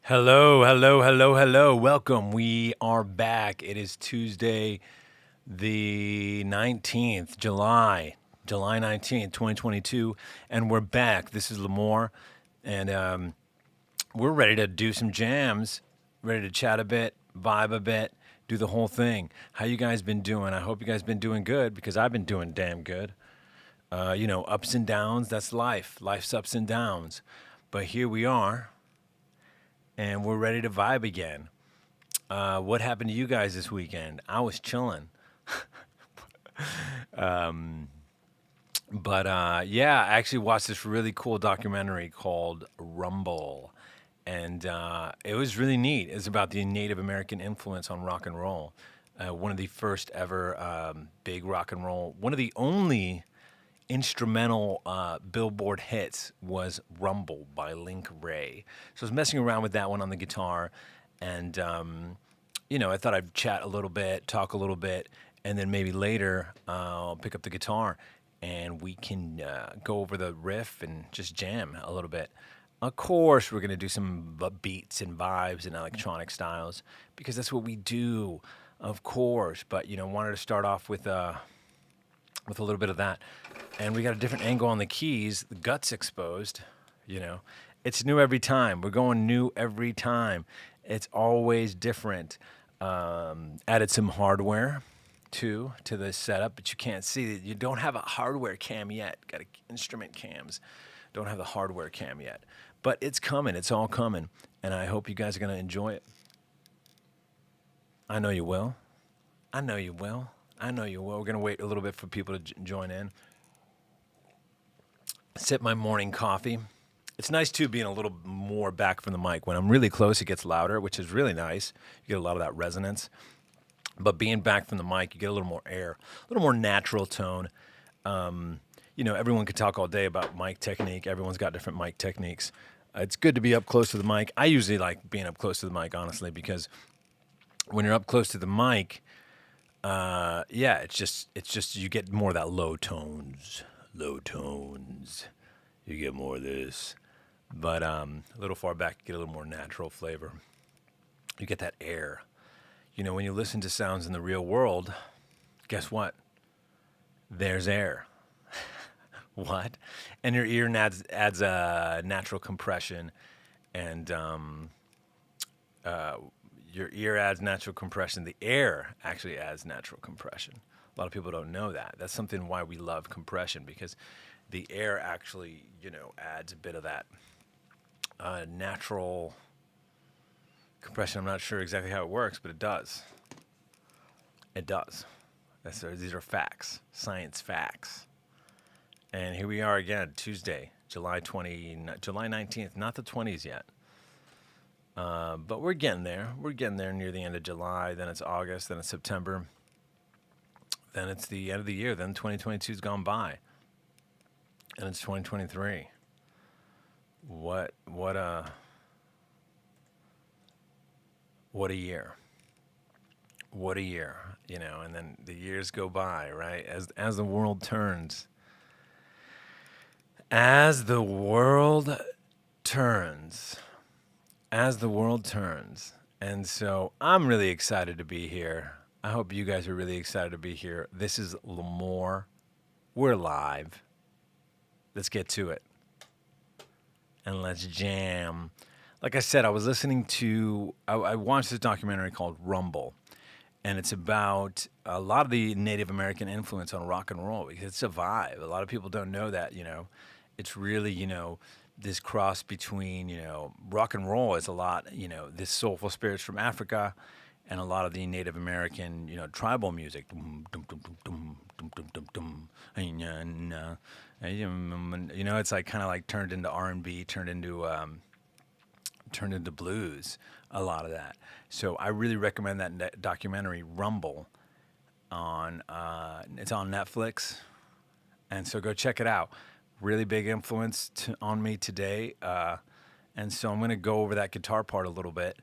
Hello, hello, hello, hello. Welcome. We are back. It is Tuesday, the 19th, July 19th, 2022, and we're back. This is Lamore, and we're ready to do some jams, ready to chat a bit, vibe a bit, do the whole thing. How you guys been doing? I hope you guys been doing good because I've been doing damn good. Ups and downs, that's life. Life's ups and downs. But here we are, and we're ready to vibe again. What happened to you guys this weekend? I was chilling. But yeah, I actually watched this really cool documentary called Rumble. And it was really neat. It's about the Native American influence on rock and roll. One of the first ever big rock and roll, one of the only instrumental Billboard hits was Rumble by Link Ray. So I was messing around with that one on the guitar. And I thought I'd chat a little bit, talk a little bit, and then maybe later I'll pick up the guitar and we can go over the riff and just jam a little bit. Of course, we're gonna do some beats and vibes and electronic styles because that's what we do, of course. But wanted to start off with a little bit of that, and we got a different angle on the keys. The guts exposed. You know, it's new every time. We're going new every time. It's always different. Added some hardware to the setup, but you can't see it. You don't have a hardware cam yet. Got instrument cams. Don't have the hardware cam yet, but it's coming. It's all coming, and I hope you guys are gonna enjoy it. I know you will. I know you will. I know you will. We're gonna wait a little bit for people to join in. Sip my morning coffee. It's nice too being a little more back from the mic. When I'm really close, it gets louder, which is really nice. You get a lot of that resonance. But being back from the mic, you get a little more air, a little more natural tone. Everyone could talk all day about mic technique. Everyone's got different mic techniques. It's good to be up close to the mic. I usually like being up close to the mic, honestly, because when you're up close to the mic, yeah, it's just you get more of that low tones. You get more of this, but a little far back, you get a little more natural flavor. You get that air. When you listen to sounds in the real world, guess what? There's air. What? And your ear adds a natural compression, and your ear adds natural compression. The air actually adds natural compression. A lot of people don't know that. That's something why we love compression, because the air actually, adds a bit of that natural compression. I'm not sure exactly how it works, but it does. It does. These are facts, science facts. And here we are again, Tuesday, July 19th, not the 20s yet. But we're getting there. We're getting there near the end of July. Then it's August. Then it's September. Then it's the end of the year. Then 2022's gone by, and it's 2023. What a year. What a year. And then the years go by, right? As the world turns. As the world turns. As the world turns. And so I'm really excited to be here. I hope you guys are really excited to be here. This is Lamore. We're live. Let's get to it. And let's jam. Like I said, I was listening to, I watched this documentary called Rumble. And it's about a lot of the Native American influence on rock and roll, because it's a vibe. A lot of people don't know that, It's really, this cross between, rock and roll is a lot, this soulful spirits from Africa and a lot of the Native American, tribal music. It's like kind of like turned into R&B, turned into blues, a lot of that. So I really recommend that documentary Rumble it's on Netflix. And so go check it out. Really big influence on me today. And so I'm going to go over that guitar part a little bit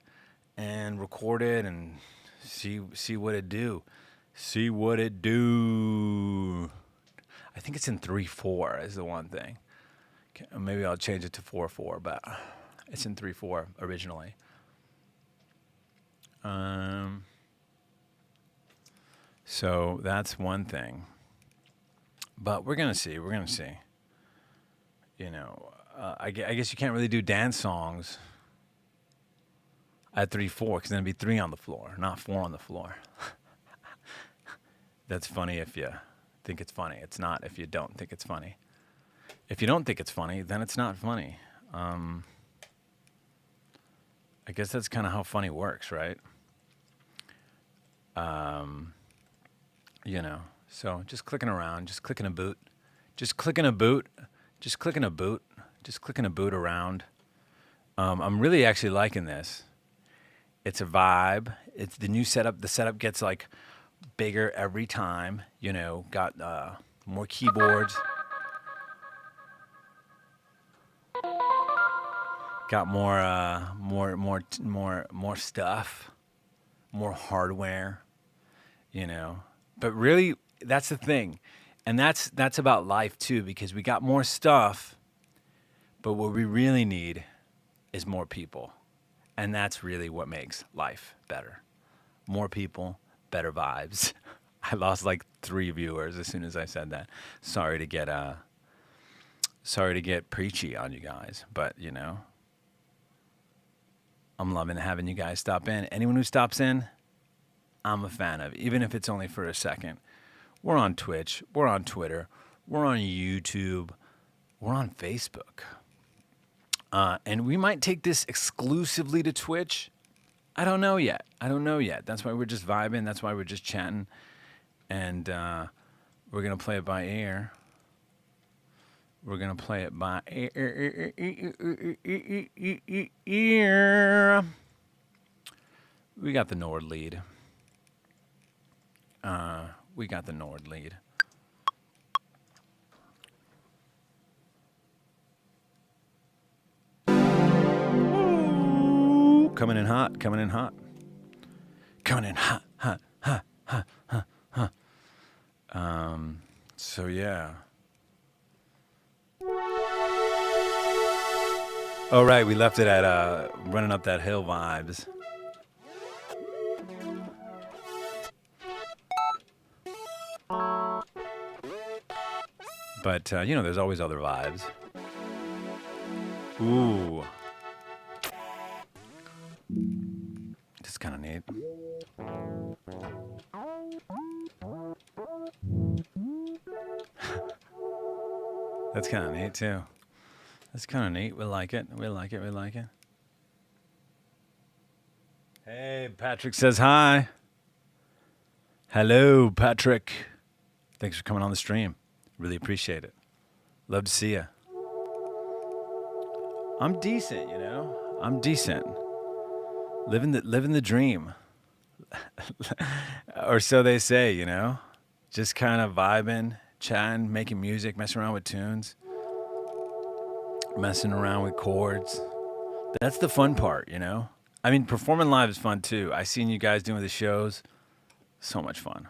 and record it and see what it do. See what it do. I think it's in 3/4 is the one thing. Maybe I'll change it to 4/4, but It's in 3/4 originally. Um, so that's one thing. But we're gonna see. We're gonna see. You know, I guess you can't really do dance songs at 3/4 because then it'd be three on the floor, not four on the floor. That's funny if you think it's funny. It's not if you don't think it's funny. If you don't think it's funny, then it's not funny. I guess that's kind of how funny works, right? You know, so just clicking around, just clicking a boot, just clicking a boot, just clicking a boot, just clicking a boot around. I'm really actually liking this. It's a vibe. It's the new setup. The setup gets like bigger every time. You know, got more keyboards, got more stuff, more hardware. You know, but really, that's the thing, and that's about life too, because we got more stuff, but what we really need is more people, and that's really what makes life better. More people, better vibes. I lost like 3 viewers as soon as I said that. Sorry to get preachy on you guys, but you know, I'm loving having you guys stop in. Anyone who stops in, I'm a fan of, even if it's only for a second. We're on Twitch, we're on Twitter, we're on YouTube, we're on Facebook. And we might take this exclusively to Twitch. I don't know yet. That's why we're just vibing. That's why we're just chatting. And we're going to play it by ear. We're going to play it by ear. We got the Nord lead. Ooh, coming in hot. Coming in hot. So yeah. Oh right, we left it at running up that hill vibes. But you know, there's always other vibes. Ooh, that's kind of neat. That's kind of neat too. That's kind of neat. We like it. Hey, Patrick says hi. Hello, Patrick. Thanks for coming on the stream. Really appreciate it. Love to see you. I'm decent, you know. I'm decent. Living the dream. Or so they say, you know. Just kind of vibing, chatting, making music, messing around with tunes, messing around with chords. That's the fun part, you know. I mean, performing live is fun too. I seen you guys doing the shows. So much fun.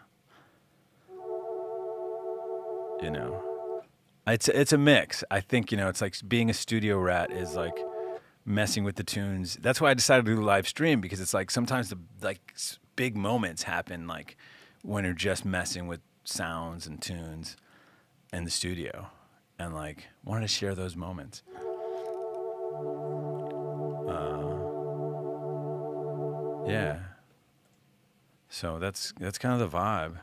You know. It's a mix. I think, you know, it's like being a studio rat is like messing with the tunes. That's why I decided to do a live stream, because it's like sometimes the like big moments happen like when you're just messing with sounds and tunes in the studio, and like wanted to share those moments. Yeah. So that's kind of the vibe.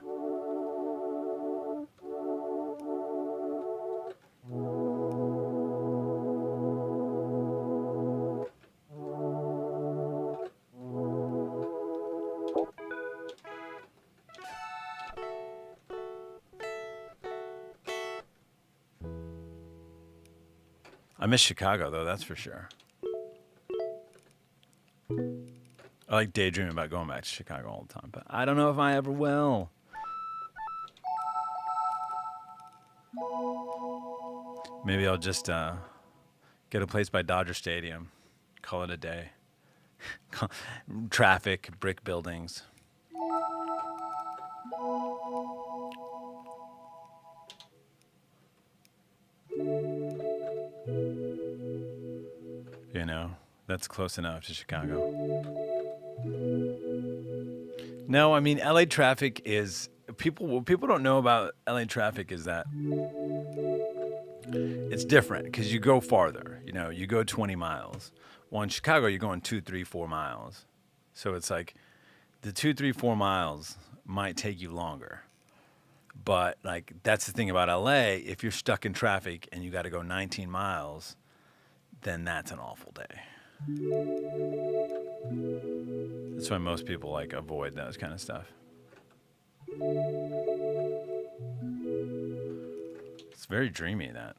I miss Chicago, though, that's for sure. I like daydreaming about going back to Chicago all the time, but I don't know if I ever will. Maybe I'll just get a place by Dodger Stadium, call it a day. Traffic, brick buildings. You know, That's close enough to Chicago. No, I mean LA traffic is people. What people don't know about LA traffic is that it's different because you go farther. You know, you go 20 miles. Well, in Chicago, you're going 2, 3, 4 miles. So it's like the 2, 3, 4 miles might take you longer. But like that's the thing about LA. If you're stuck in traffic and you got to go 19 miles, then that's an awful day. That's why most people like avoid those kind of stuff. It's very dreamy, that.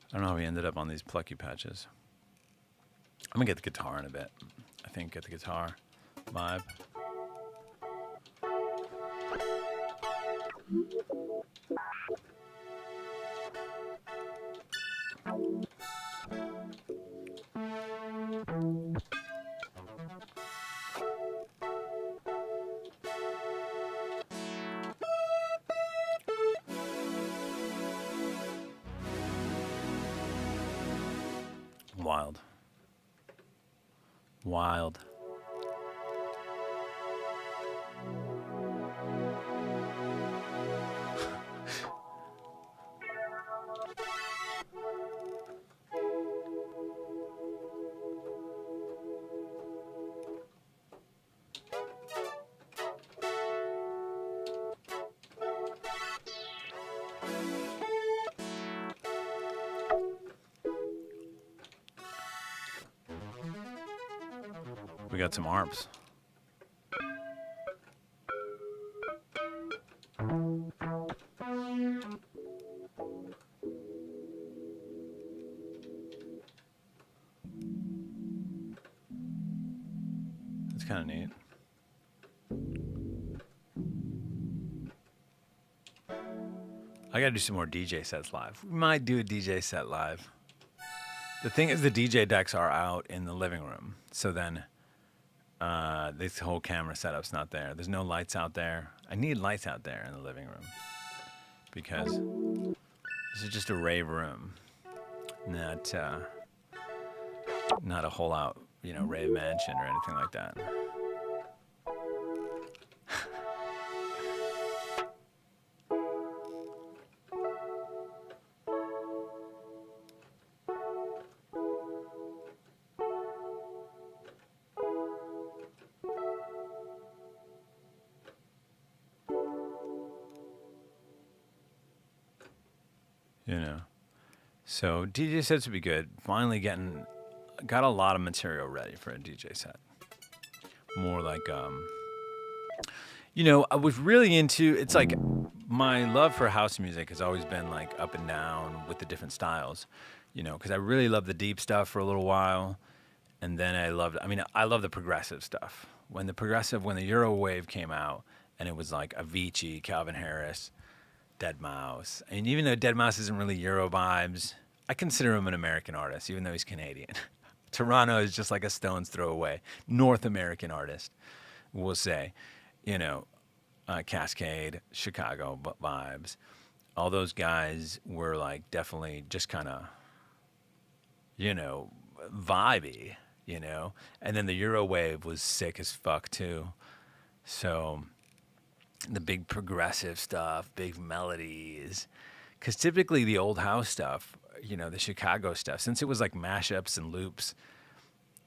I don't know how we ended up on these plucky patches. I'm gonna get the guitar in a bit. I think get the guitar vibe. Wild. Wild. We got some arps. That's kind of neat. I gotta do some more DJ sets live. We might do a DJ set live. The thing is, the DJ decks are out in the living room, so then this whole camera setup's not there. There's no lights out there. I need lights out there in the living room because this is just a rave room, not a whole out, rave mansion or anything like that. So DJ sets would be good. Finally got a lot of material ready for a DJ set. More like, I was really into, it's like my love for house music has always been like up and down with the different styles, because I really loved the deep stuff for a little while. And then I love the progressive stuff. When the Euro wave came out and it was like Avicii, Calvin Harris, deadmau5. And even though deadmau5 isn't really Euro vibes, I consider him an American artist, even though he's Canadian. Toronto is just like a stone's throw away. North American artist, we'll say. Cascade, Chicago vibes. All those guys were like definitely just kind of, vibey, And then the Euro wave was sick as fuck too. So the big progressive stuff, big melodies. Because typically the old house stuff, the Chicago stuff, since it was like mashups and loops,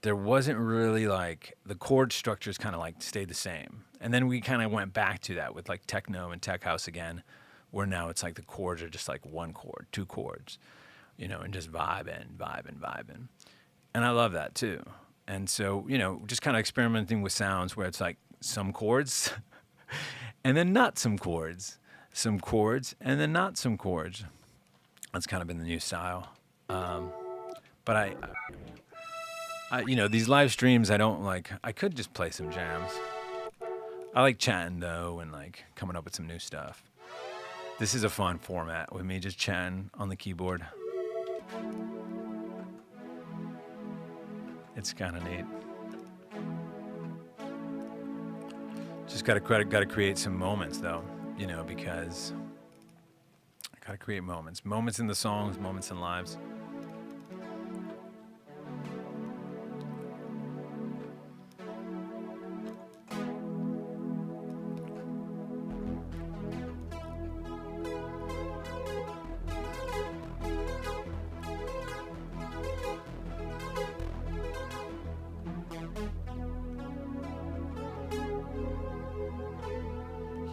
there wasn't really like the chord structures kind of like stayed the same. And then we kind of went back to that with like techno and tech house again, where now it's like the chords are just like one chord, two chords, and just vibing. And I love that too. And so, just kind of experimenting with sounds where it's like some chords and then not some chords. Some chords and then not some chords. That's kind of been the new style. But I these live streams, I don't like, I could just play some jams. I like chatting though and like coming up with some new stuff. This is a fun format with me just chatting on the keyboard. It's kind of neat. Just gotta create some moments though. Because Gotta create moments. Moments in the songs, moments in lives.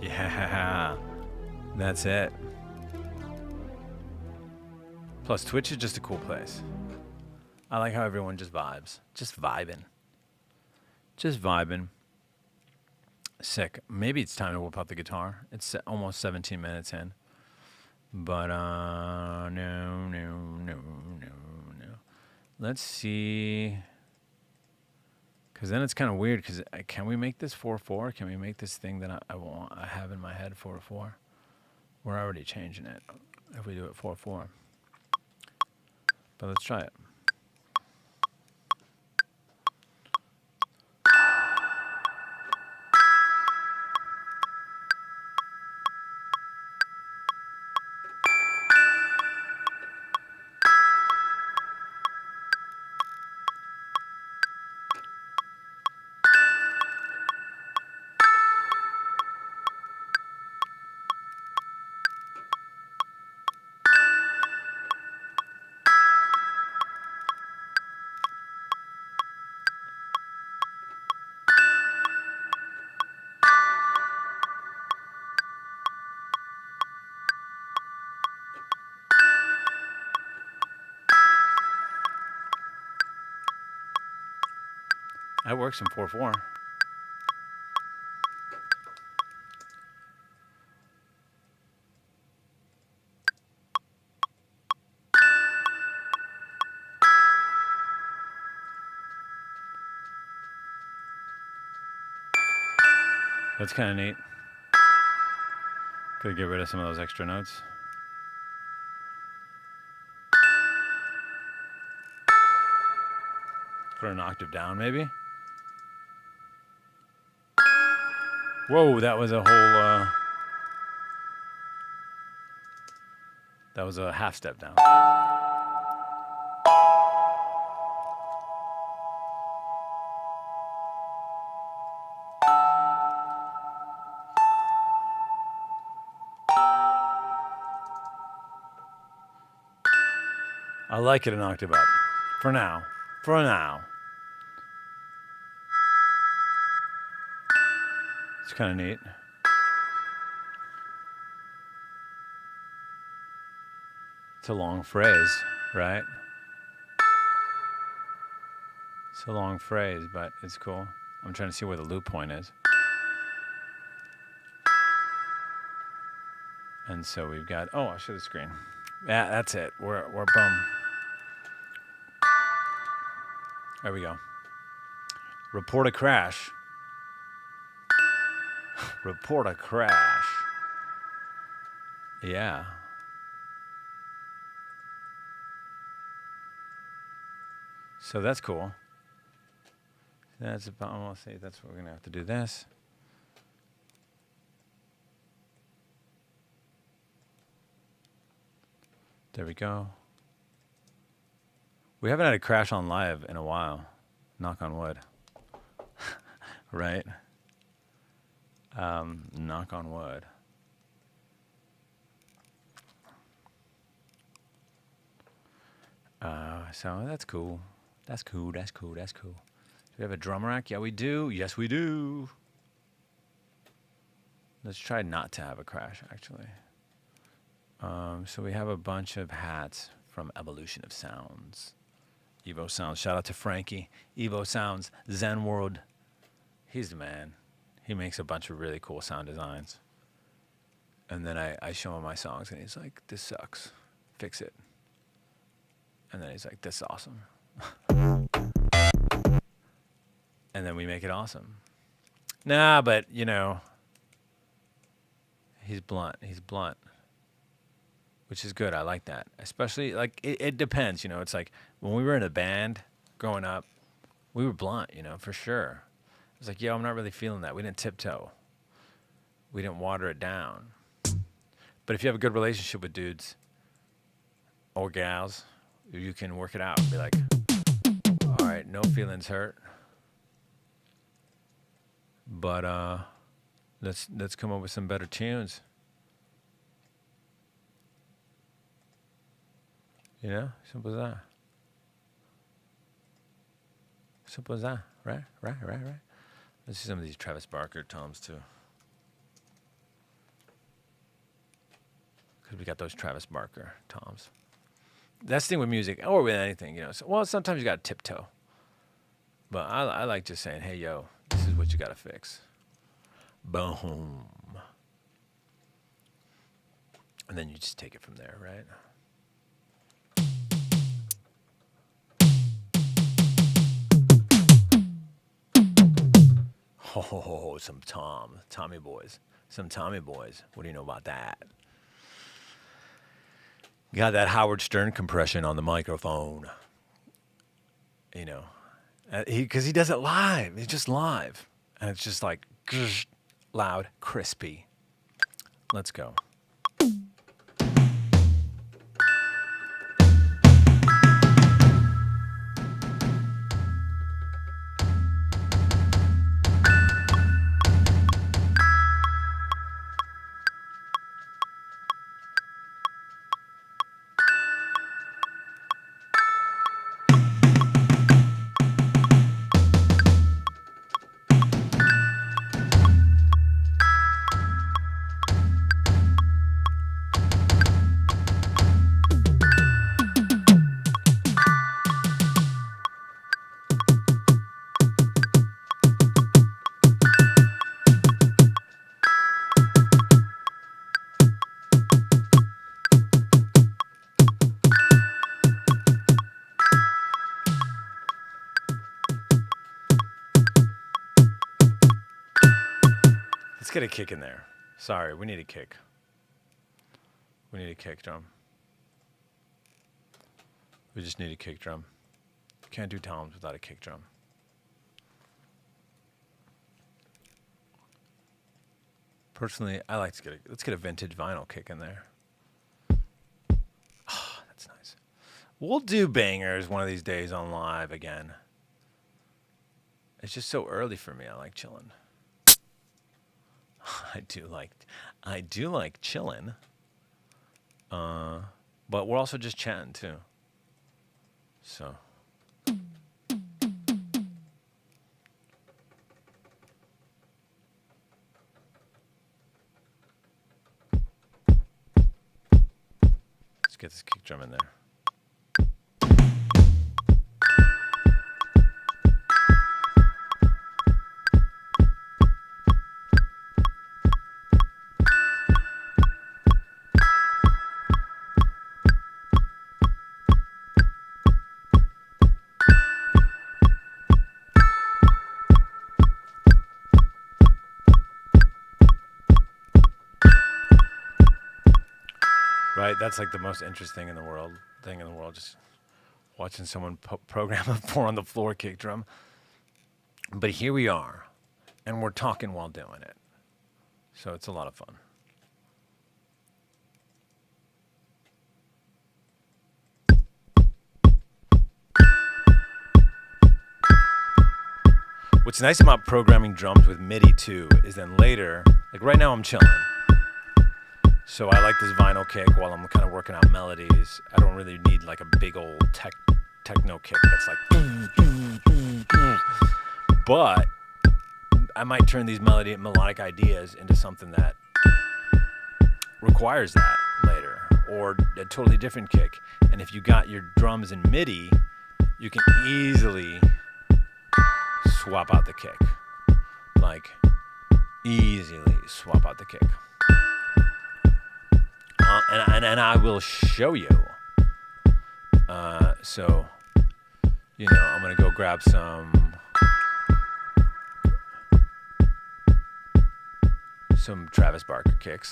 Yeah, that's it. Plus, Twitch is just a cool place. I like how everyone just vibes. Just vibing. Just vibing. Sick. Maybe it's time to whip out the guitar. It's almost 17 minutes in. But, no. Let's see. Because then it's kind of weird. Because can we make this 4/4? Can we make this thing that I have in my head 4/4? We're already changing it if we do it 4/4. But let's try it. That works in 4/4. That's kind of neat. Could get rid of some of those extra notes. Put an octave down, maybe. Whoa, that was a whole. That was a half step down. I like it an octave up. For now. For now. It's kind of neat. It's a long phrase, right? It's a long phrase, but it's cool. I'm trying to see where the loop point is. And so we've got, oh, I'll show the screen. Yeah, that's it. We're boom. There we go. Report a crash. Report a crash. Yeah. So that's cool. That's about, I'll say that's what we're going to have to do this. There we go. We haven't had a crash on live in a while. Knock on wood. Right? Knock on wood. So that's cool. That's cool. Do we have a drum rack? Yeah, we do. Yes, we do. Let's try not to have a crash, actually. So we have a bunch of hats from Evolution of Sounds. Evo Sounds. Shout out to Frankie. Evo Sounds. Zen World. He's the man. He makes a bunch of really cool sound designs. And then I show him my songs, and he's like, this sucks. Fix it. And then he's like, this is awesome. And then we make it awesome. Nah, but, you know, he's blunt. Which is good. I like that. Especially, like, it depends, you know. It's like, when we were in a band growing up, we were blunt, you know, for sure. It was like, yo, I'm not really feeling that. We didn't tiptoe. We didn't water it down. But if you have a good relationship with dudes or gals, you can work it out. Be like, all right, no feelings hurt, but let's come up with some better tunes. You know, simple as that. Simple as that. Right. Let's see some of these Travis Barker toms too. Because we got those Travis Barker toms. That's the thing with music, or with anything, you know. So, well, sometimes you got to tiptoe. But I like just saying, hey, yo, this is what you got to fix. Boom. And then you just take it from there, right? Oh, some Tommy boys. Some Tommy boys. What do you know about that? Got that Howard Stern compression on the microphone. You know, because he does it live. He's just live. And it's just like loud, crispy. Let's go. Let's get a kick in there. Sorry, we need a kick. We need a kick drum. We just need a kick drum. Can't do toms without a kick drum. Personally, I like to let's get a vintage vinyl kick in there. Oh, that's nice. We'll do bangers one of these days on live again. It's just so early for me. I like chilling. I do like chilling. But we're also just chatting too. So. Let's get this kick drum in there. Right, that's like the most interesting thing in the world, just watching someone program a 4 on the floor kick drum. But here we are, and we're talking while doing it. So it's a lot of fun. What's nice about programming drums with MIDI too is then later, like right now I'm chilling. So I like this vinyl kick while I'm kind of working out melodies. I don't really need like a big old techno kick that's like. But I might turn these melodic ideas into something that requires that later, or a totally different kick. And if you got your drums in MIDI, you can easily swap out the kick. Like, easily swap out the kick. And I will show you. So, you know, I'm going to go grab some Travis Barker kicks.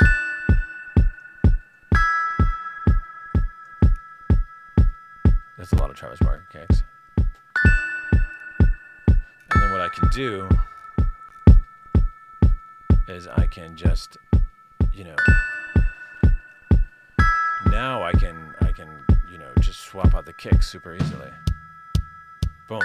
That's a lot of Travis Barker kicks. And then what I can do is I can just, you know, swap out the kicks super easily. Boom.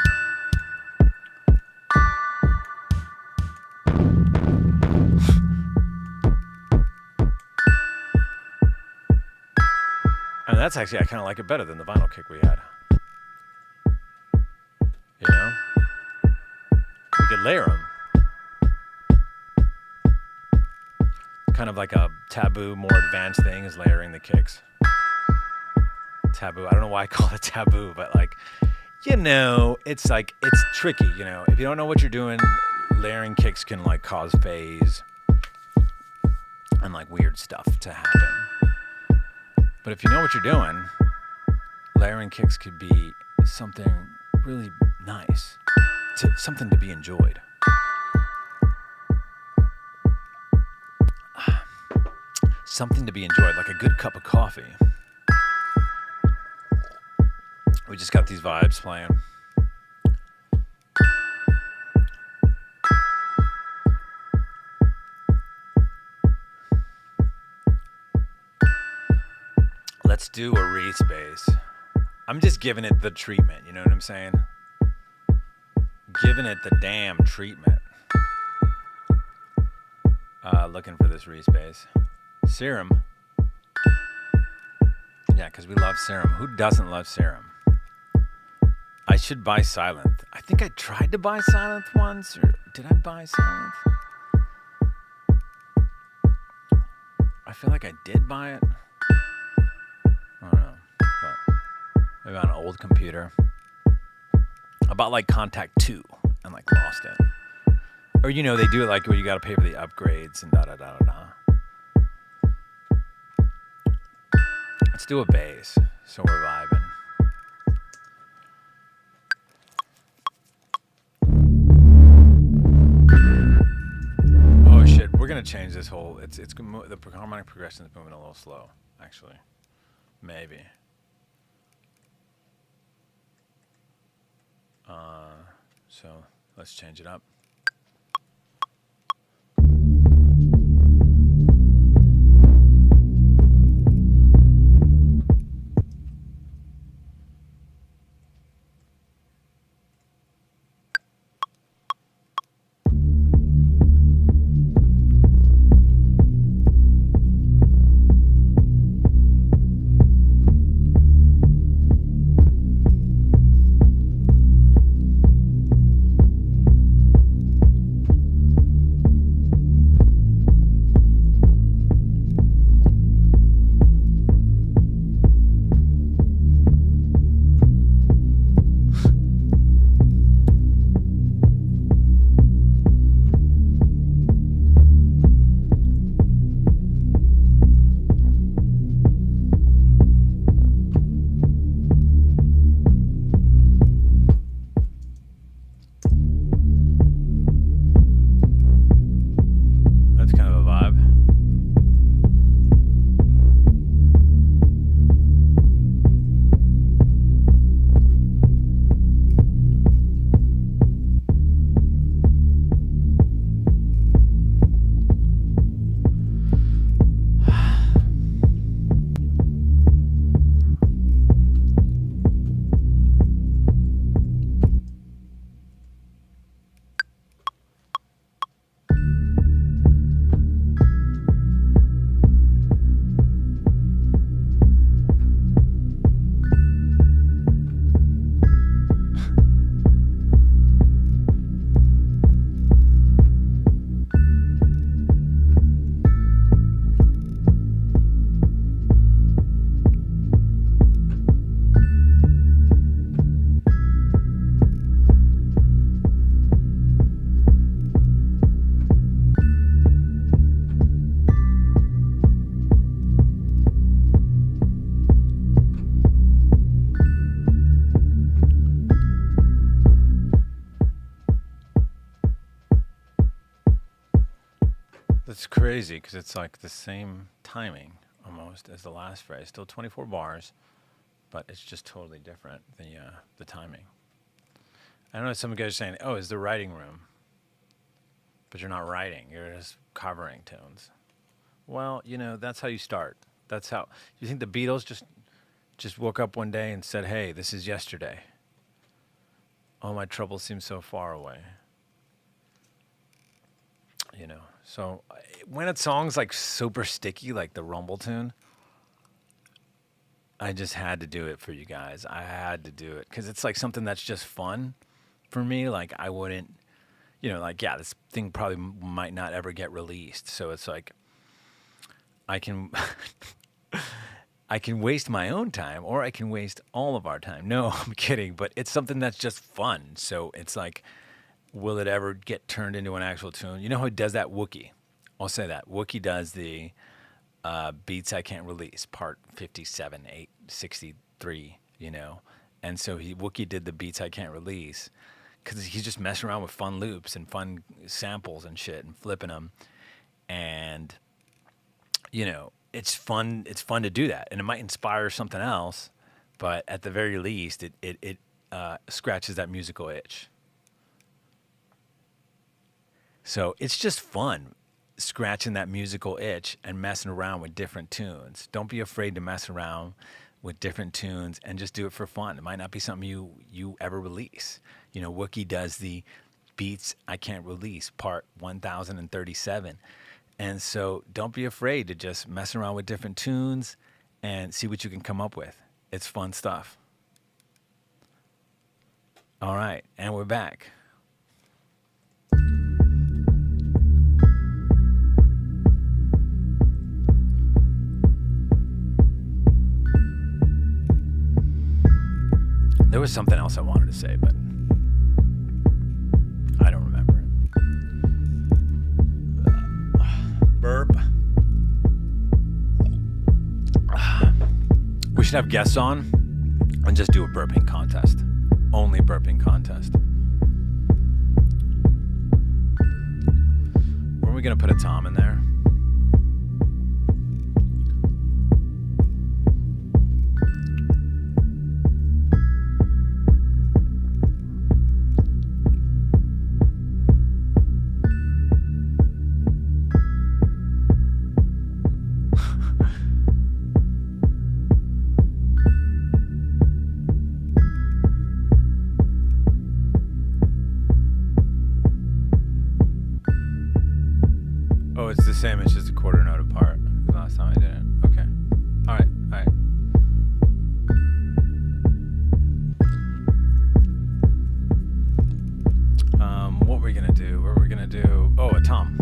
And that's actually, I kind of like it better than the vinyl kick we had. You know? We could layer them. Kind of like a taboo, more advanced thing is layering the kicks. Taboo. I don't know why I call it taboo, but like, you know, it's like, it's tricky, you know. If you don't know what you're doing, layering kicks can like cause phase and like weird stuff to happen. But if you know what you're doing, layering kicks could be something really nice, something to be enjoyed. Something to be enjoyed, like a good cup of coffee. We just got these vibes playing. Let's do a Reese bass. I'm just giving it the treatment, you know what I'm saying? Giving it the damn treatment. Looking for this Reese bass. Serum. Yeah, because we love Serum. Who doesn't love Serum? I should buy Silent. I think I tried to buy Silent once, or did I buy Silent? I feel like I did buy it. I don't know, but maybe on an old computer. I bought like Contact 2 and like lost it. Or you know, they do it like where you gotta pay for the upgrades and da-da-da-da-da. Let's do a bass, so we're vibing. Oh shit, we're gonna change this whole. It's the harmonic progression is moving a little slow, actually. Maybe. So let's change it up. That's crazy because it's like the same timing almost as the last phrase. Still 24 bars, but it's just totally different, the timing. I know some guys are saying, oh, it's the writing room. But you're not writing, you're just covering tunes. Well, you know, that's how you start. That's how, you think the Beatles just Just woke up one day and said, "Hey, this is yesterday. All my troubles seem so far away." You know. So when it's songs like super sticky, like the Rumble tune, I just had to do it for you guys. I had to do it because it's like something that's just fun for me. Like I wouldn't, like yeah, this thing probably might not ever get released. So it's like I can I can waste my own time or I can waste all of our time. No, I'm kidding, but it's something that's just fun. So it's like, will it ever get turned into an actual tune? You know who does that? Wookie. I'll say that. Wookie does the Beats I Can't Release, part 57, 863, And so Wookie did the Beats I Can't Release because he's just messing around with fun loops and fun samples and shit and flipping them. And, it's fun. It's fun to do that. And it might inspire something else, but at the very least, it scratches that musical itch. So it's just fun scratching that musical itch and messing around with different tunes. Don't be afraid to mess around with different tunes and just do it for fun. It might not be something you ever release. Wookie does the Beats I Can't Release, part 1037. And so don't be afraid to just mess around with different tunes and see what you can come up with. It's fun stuff. All right, and we're back. There was something else I wanted to say, but I don't remember it. Burp. We should have guests on and just do a burping contest. Only burping contest. Were we going to put a Tom in there? Oh, it's the same. It's just a quarter note apart. The last time I did it. Okay. All right. What were we gonna do? Oh, a tom.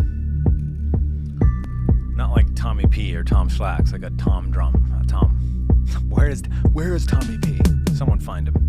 Not like Tommy P or Tom Slacks, like a tom drum. A tom. Where is Tommy P? Someone find him.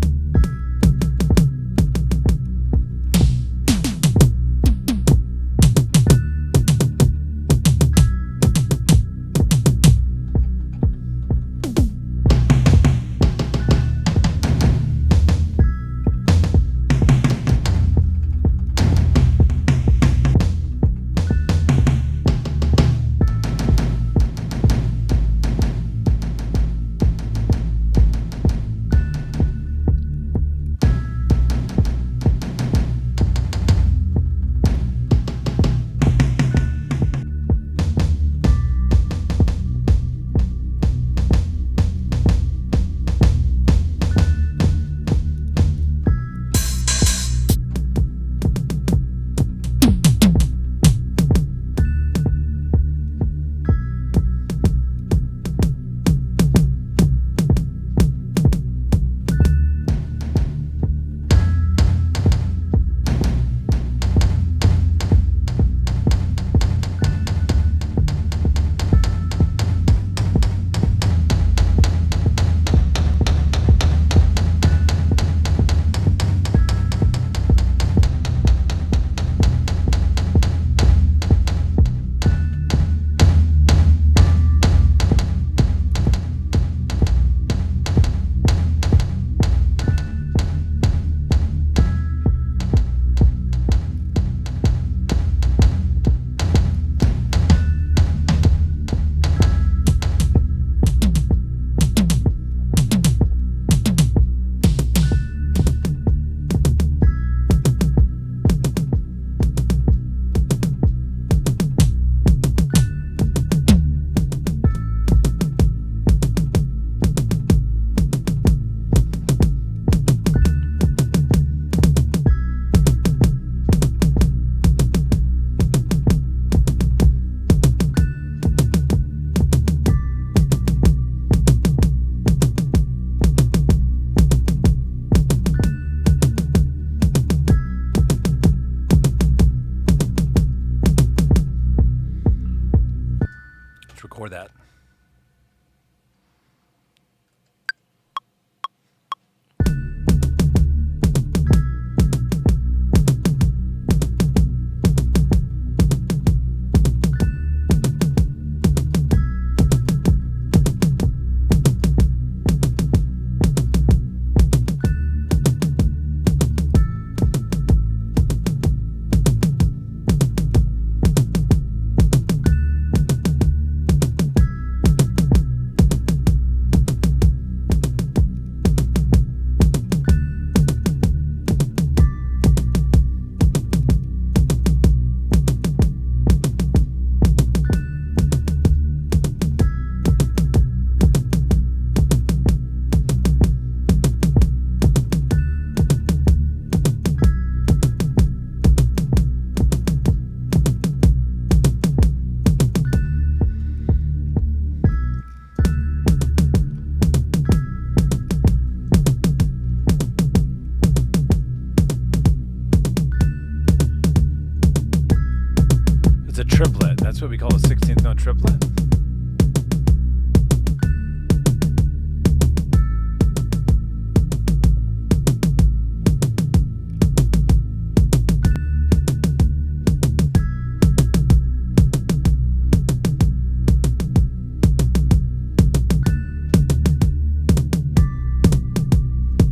triplet. That's what we call a 16th note triplet.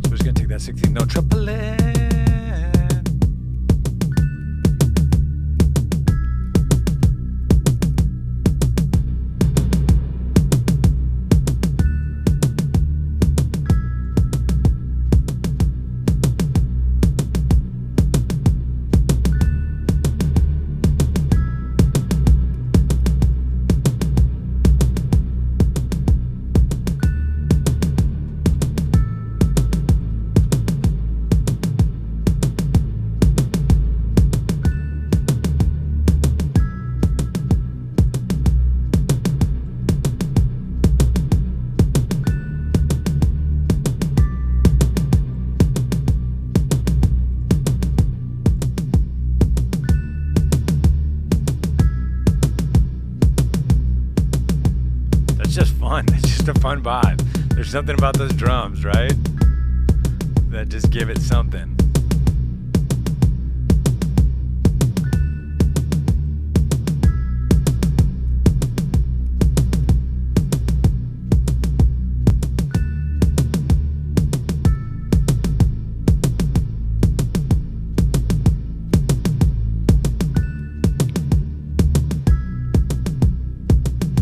So we're just gonna take that 16th note triplet. Just fun. It's just a fun vibe. There's something about those drums, right? That just give it something.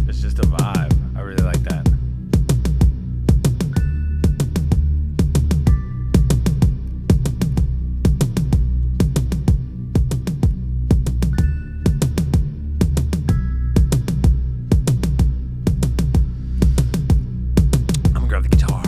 It's just a vibe. I really like that. I'm gonna grab the guitar.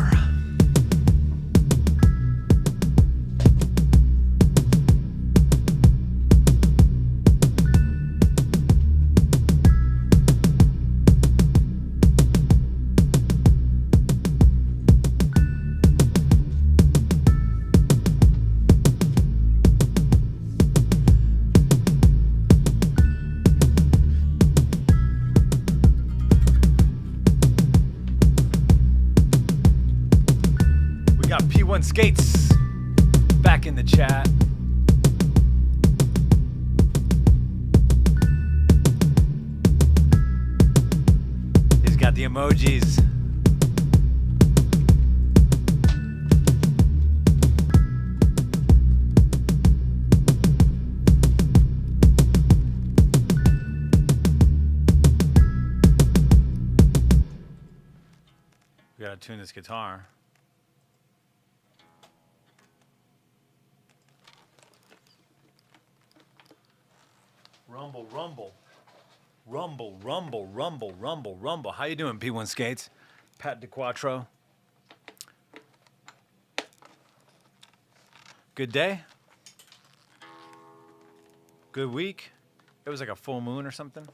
We got P1 Skates back in the chat. He's got the emojis. We gotta tune this guitar. Rumble, rumble. Rumble, rumble, rumble, rumble, rumble. How you doing, P1 Skates? Pat DeQuattro. Good day? Good week? It was like a full moon or something?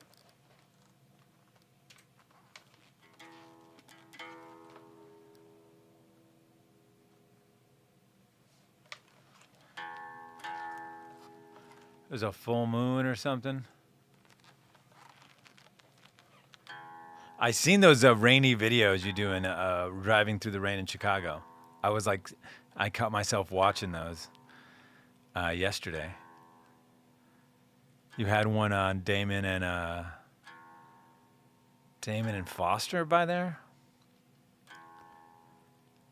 It was a full moon or something? I seen those rainy videos you doing driving through the rain in Chicago. I was like, I caught myself watching those yesterday. You had one on Damon and Foster by there.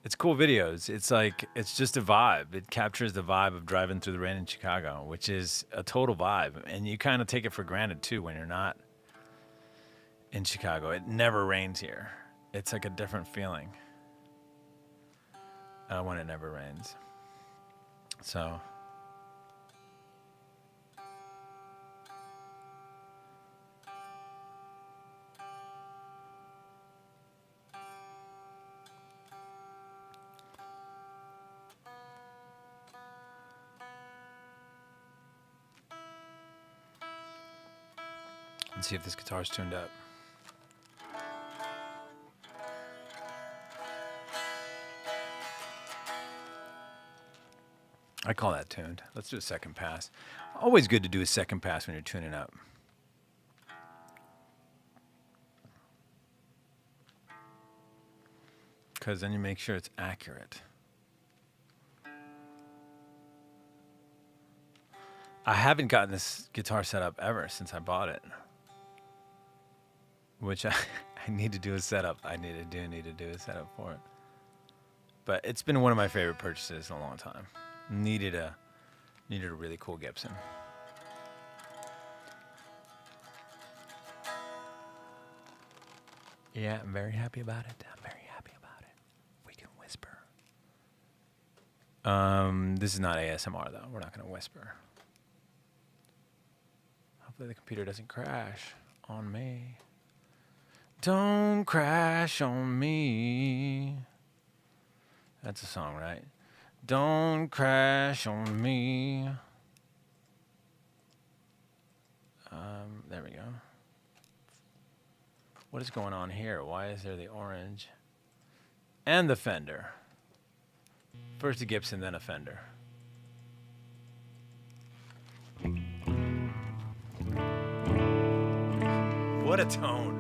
It's cool videos. It's like, it's just a vibe. It captures the vibe of driving through the rain in Chicago, which is a total vibe. And you kind of take it for granted too when you're not in Chicago. It never rains here. It's like a different feeling when it never rains. So let's see if this guitar's tuned up. I call that tuned. Let's do a second pass. Always good to do a second pass when you're tuning up. because then you make sure it's accurate. I haven't gotten this guitar set up ever since I bought it, which I need to do a setup. I need to do a setup for it. But it's been one of my favorite purchases in a long time. Needed a really cool Gibson. Yeah, I'm very happy about it. I'm very happy about it. We can whisper. This is not ASMR though. We're not gonna whisper. Hopefully the computer doesn't crash on me. Don't crash on me. That's a song, right? Don't crash on me. There we go. What is going on here? Why is there the orange? And the Fender. First a Gibson, then a Fender. What a tone.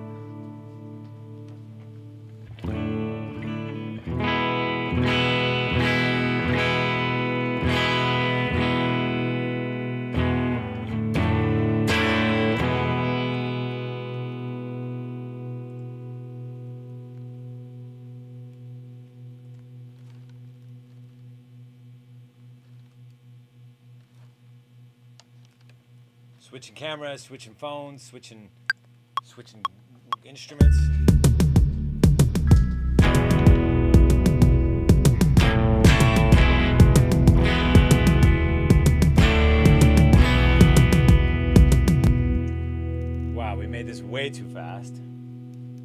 Switching cameras, switching phones, switching instruments. Wow, we made this way too fast.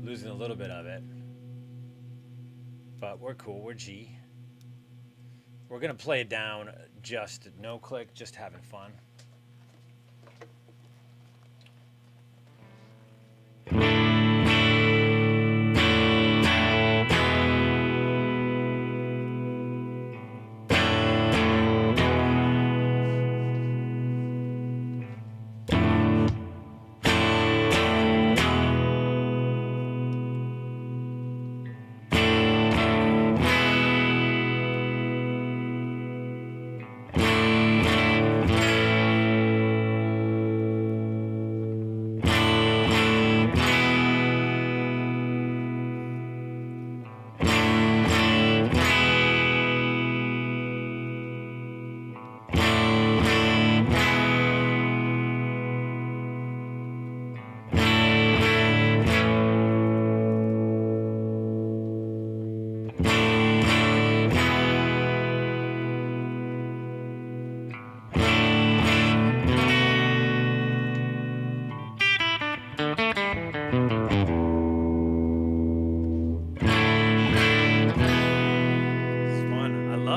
Losing a little bit of it. But we're cool, we're G. We're gonna play it down, just no click, just having fun.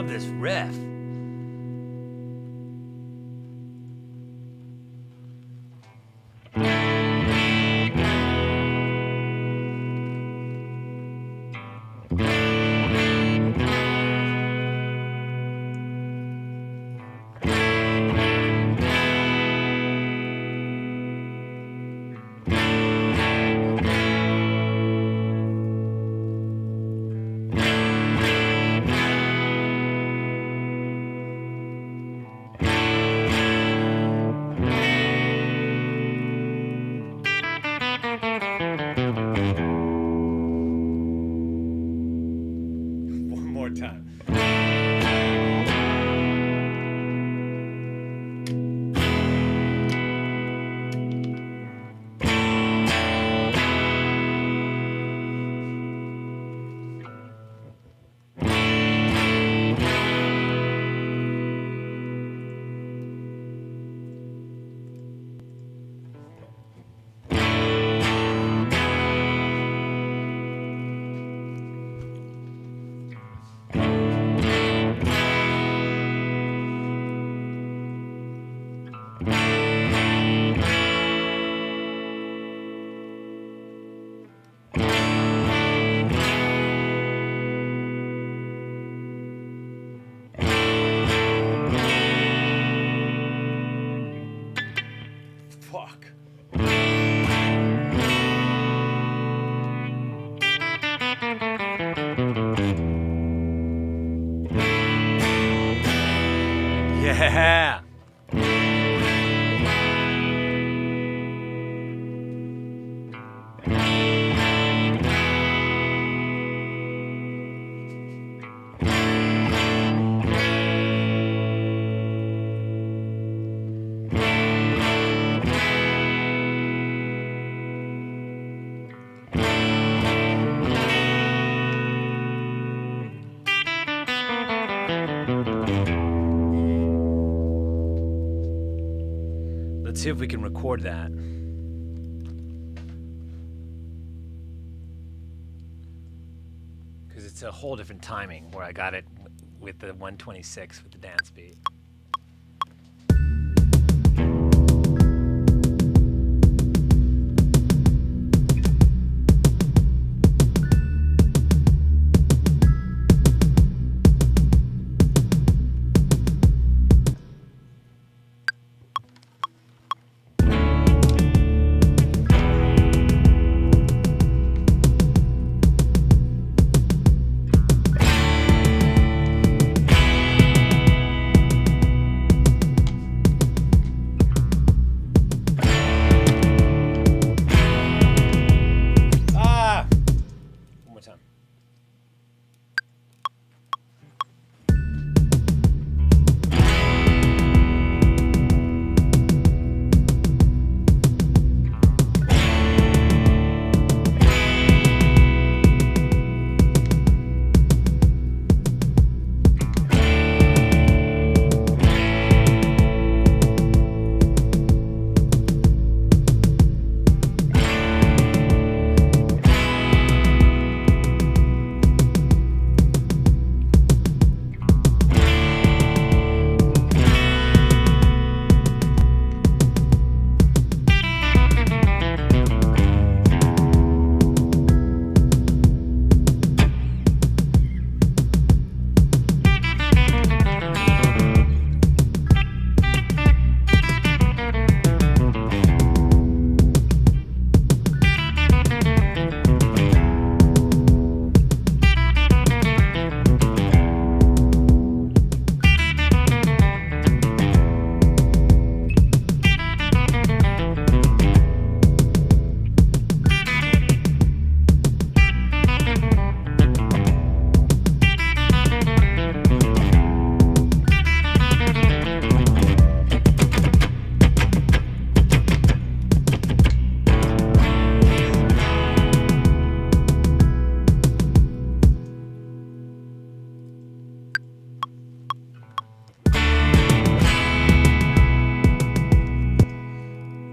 This riff. Time. Yeah. Let's see if we can record that. Because it's a whole different timing where I got it with the 126 with the dance beat. One more time.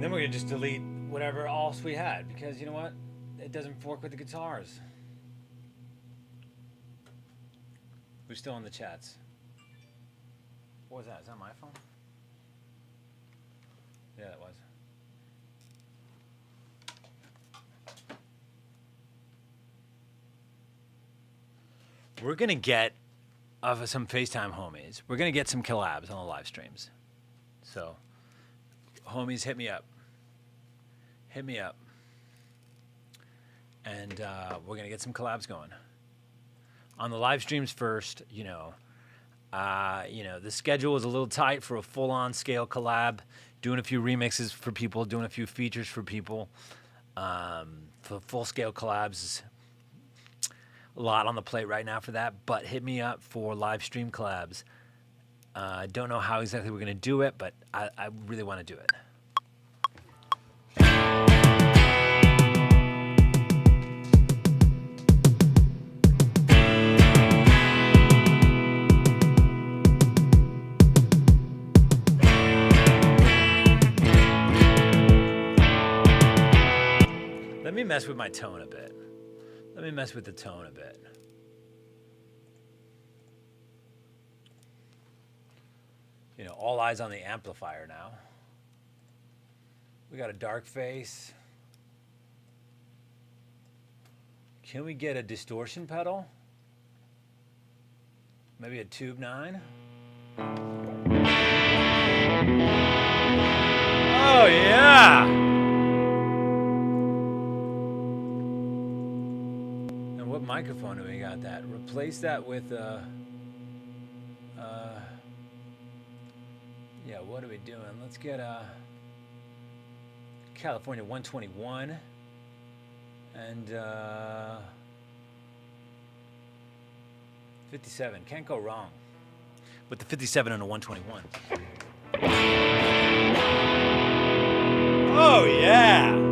Then we're gonna just delete whatever else we had because you know what? It doesn't work with the guitars. We're still in the chats. What was that? Is that my phone? Yeah, that was. We're gonna get some FaceTime homies. We're gonna get some collabs on the live streams. So, homies, hit me up. Hit me up. And we're gonna get some collabs going. On the live streams first, the schedule is a little tight for a full-on scale collab. Doing a few remixes for people, doing a few features for people. For full-scale collabs, a lot on the plate right now for that. But hit me up for live stream collabs. I don't know how exactly we're gonna do it, but I really want to do it. Let me mess with my tone a bit. Let me mess with the tone a bit. All eyes on the amplifier now. We got a dark face. Can we get a distortion pedal? Maybe a tube 9? Oh yeah! And what microphone do we got that? Replace that with Yeah, what are we doing? Let's get California 121 and 57. Can't go wrong with the 57 and a 121. Oh, yeah.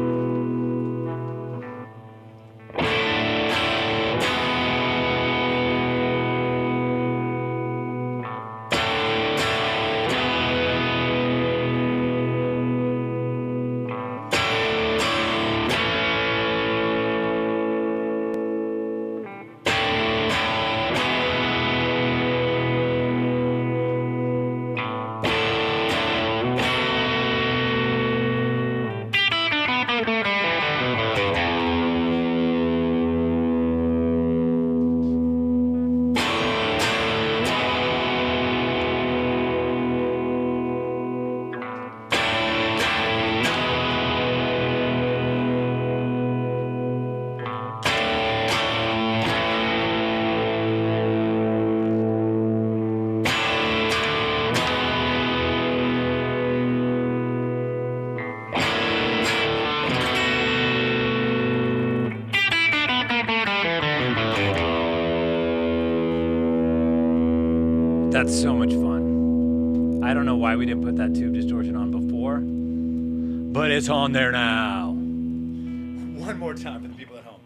That's so much fun. I don't know why we didn't put that tube distortion on before, but it's on there now. One more time for the people at home.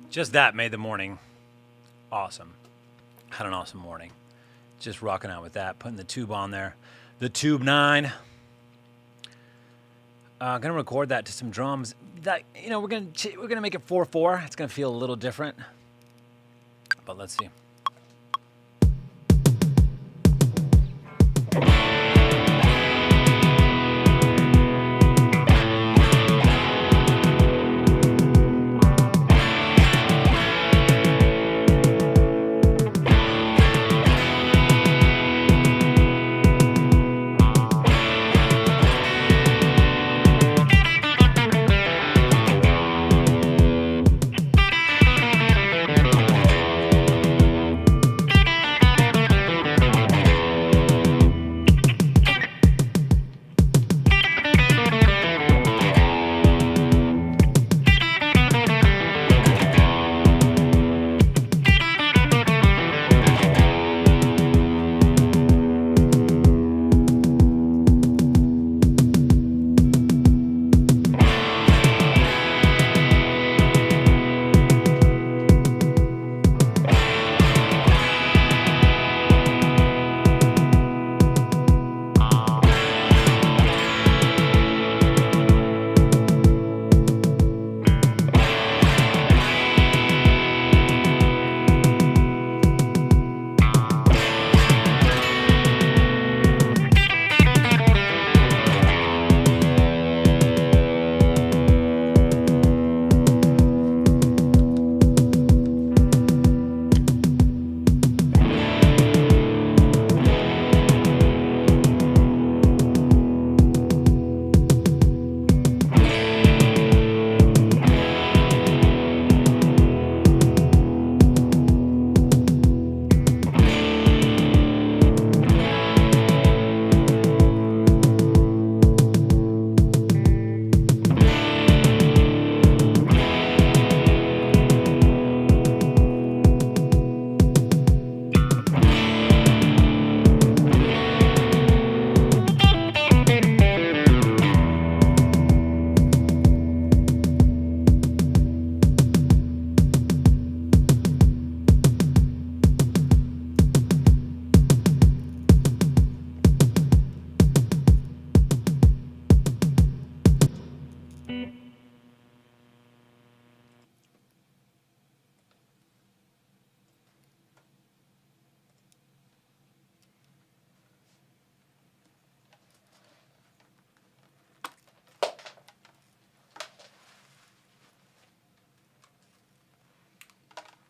Just that made the morning awesome. Had an awesome morning. Just rocking out with that, putting the tube on there. The Tube 9. Gonna record that to some drums. That, you know, we're gonna make it 4/4. It's gonna feel a little different. But let's see.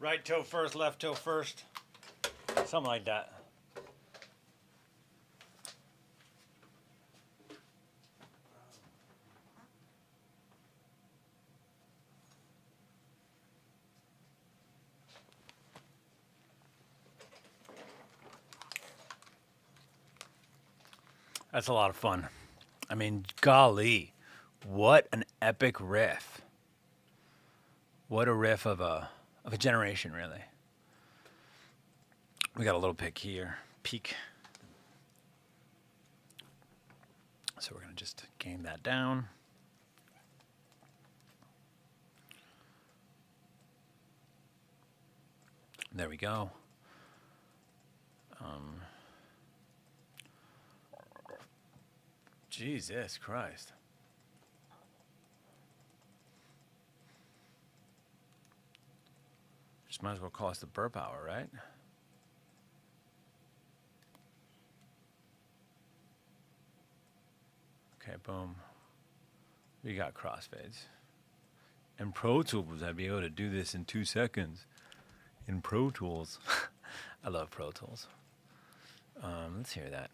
Right toe first, left toe first. Something like that. That's a lot of fun. I mean, golly, what an epic riff. What a riff of a generation, really. We got a little pick here, peak. So we're gonna just game that down. There we go. Jesus Christ. Just might as well call us the burp hour, right? Okay, boom. We got crossfades. In Pro Tools, I'd be able to do this in 2 seconds. In Pro Tools. I love Pro Tools. Let's hear that.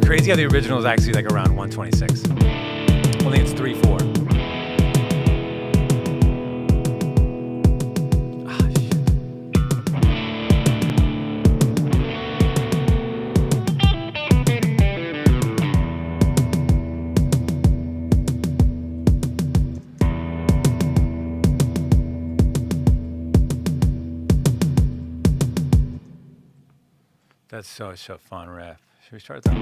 Crazy how the original is actually like around 126. I think it's 3/4. Ah, shit. That's such a fun riff. Should we start that?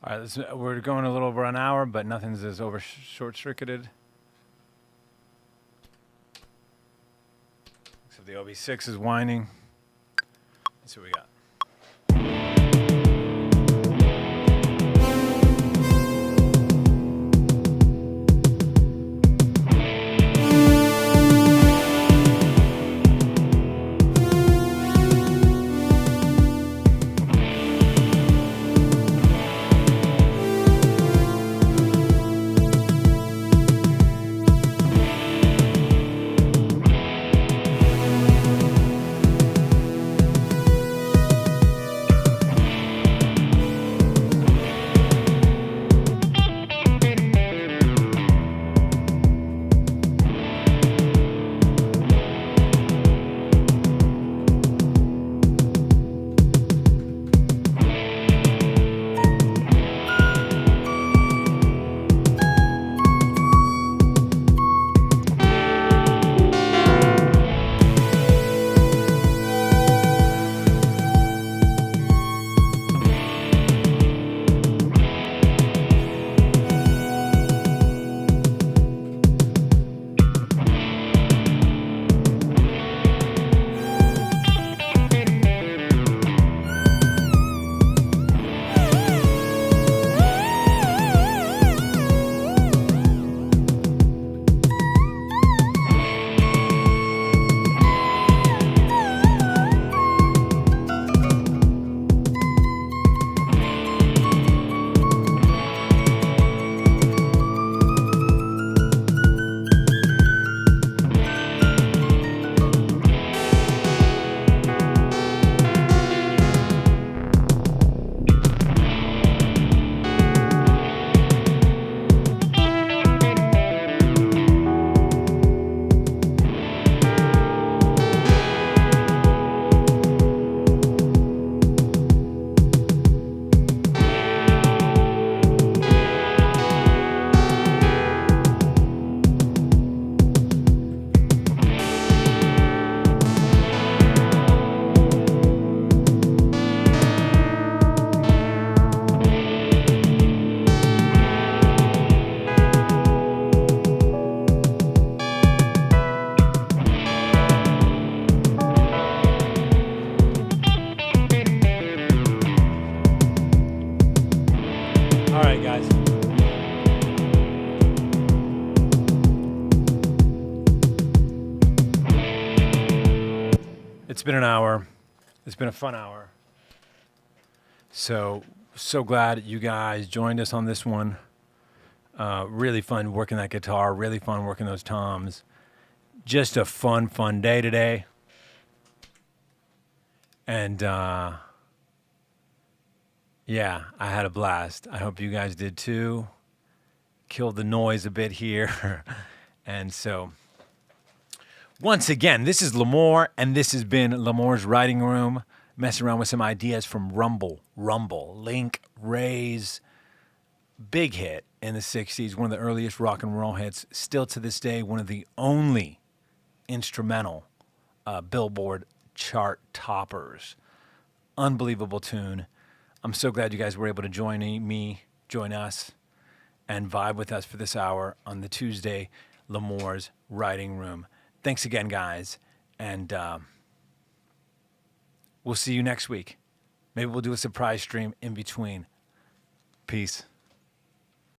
All right, we're going a little over an hour, but nothing's as short-circuited. Except the OB6 is whining. Let's see what we got. guys. It's been an hour. It's been a fun hour. So glad you guys joined us on this one. Really fun working that guitar. Really fun working those toms. Just a fun day today. And yeah, I had a blast. I hope you guys did too. Killed the noise a bit here. And so, once again, this is L'Amour, and this has been L'Amour's Writing Room, messing around with some ideas from Rumble, Link Wray's big hit in the 60s, one of the earliest rock and roll hits, still to this day, one of the only instrumental Billboard chart toppers. Unbelievable tune. I'm so glad you guys were able to join us, and vibe with us for this hour on the Tuesday L'Amour's Writing Room. Thanks again, guys, and we'll see you next week. Maybe we'll do a surprise stream in between. Peace.